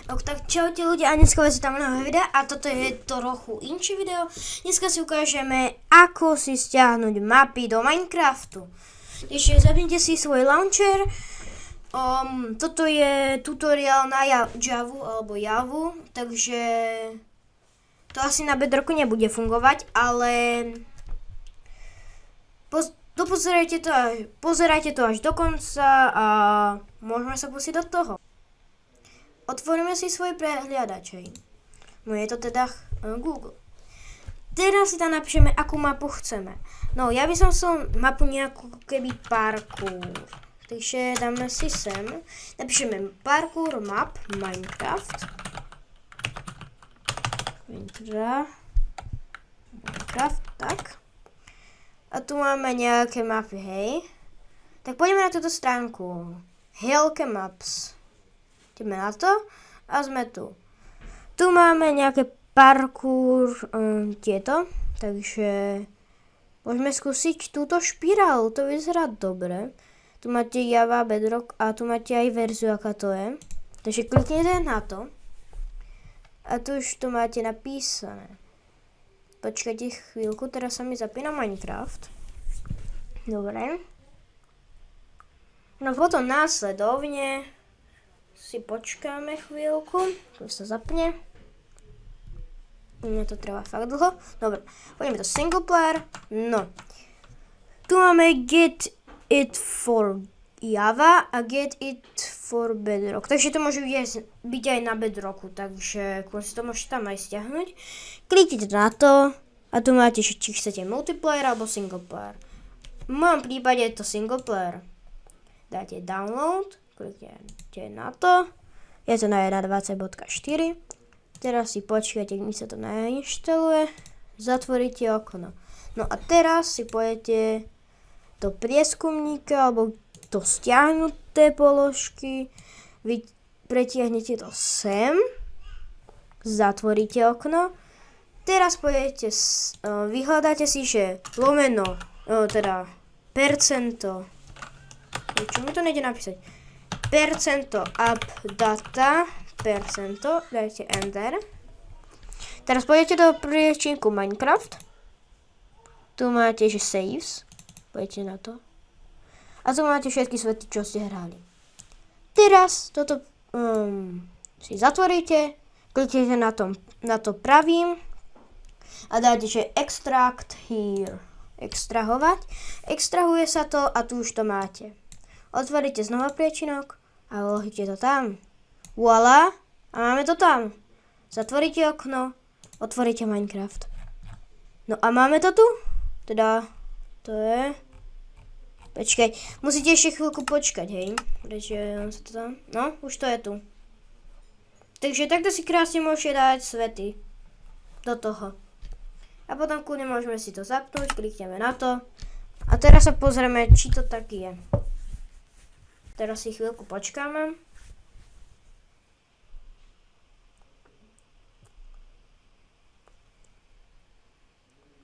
Tak čaute ľudia a dneska vás tam nového videa a toto je trochu inšie video. Dneska si ukážeme, ako si stiahnuť mapy do Minecraftu. Takže zapnite si svoj launcher. Toto je tutoriál na Javu alebo Javu, takže to asi na Bedrocku nebude fungovať, ale pozerajte to až do konca a môžeme sa pustiť do toho. Otvoríme si svoj prehliadač. No je to teda Google. Teraz si tam napíšeme, akú mapu chceme. No ja by som chcel mapu nejakú keby parkour. Takže dáme si sem. Napíšeme parkour map Minecraft. Minecraft, tak. A tu máme nejaké mapy, hej. Tak poďme na túto stránku. Helke Maps. Ideme na to a sme tu. Tu máme nejaké parkour, tieto, takže môžeme skúsiť túto špirálu, to vyzerá dobre. Tu máte Java, Bedrock a tu máte aj verziu, aká to je. Takže kliknete na to a tu už to máte napísané. Počkajte chvíľku, teraz sa mi zapína Minecraft. Dobre. No potom následovne si počkáme chvíľku, keď sa zapne. Mne to trvá fakt dlho. Dobre, poďme do single player. No, tu máme get it for Java a get it for Bedrock. Takže to môže byť aj na Bedrocku, takže si to môžete tam aj stiahnuť. Kliknite na to a tu máte, či chcete multiplayer alebo single player. V mojom prípade je to single player. Dáte download. Kliknete na to. Je to na 1.20.4. Teraz si počkajte, kým sa to nainštaluje. Zatvoríte okno. No a teraz si pôjdete do prieskumníka alebo do stiahnuté položky. Vy pretiahnete to sem. Zatvoríte okno. Teraz pôjdete, vyhľadáte si, že lomeno, teda percento. Čo mi to nejde napísať? Percento updata, percento, dajte enter. Teraz pôjdete do priečinku Minecraft. Tu máte, že saves. Pôjdete na to. A tu máte všetky svety, čo ste hrali. Teraz toto si zatvoríte. Kliknete na to pravým. A dáte, že extract here. Extrahovať. Extrahuje sa to a tu už to máte. Otvoríte znova priečinok a vložíte to tam. Voilà! A máme to tam. Zatvoríte okno, otvoríte Minecraft. No a máme to tu? Teda, to je... Počkaj, musíte ešte chvíľku počkať, hej. Prečo sa to tam... No, už to je tu. Takže takto si krásne môžete dať svety do toho. A potom kľudne môžeme si to zapnúť, klikneme na to. A teraz sa pozrieme, či to tak je. Teraz si chvíľku počkáme.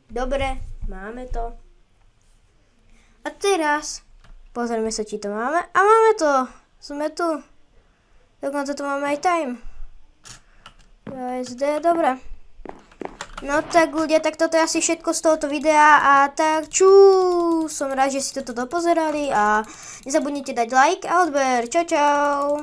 Dobre, máme to. A teraz pozrieme sa, či to máme. A máme to. Sme tu. Dokonca tu máme aj time. SD, dobre. No tak ľudia, tak toto je asi všetko z tohoto videa a tak som rád, že si toto dopozerali a nezabudnite dať like a odber. Čau čau.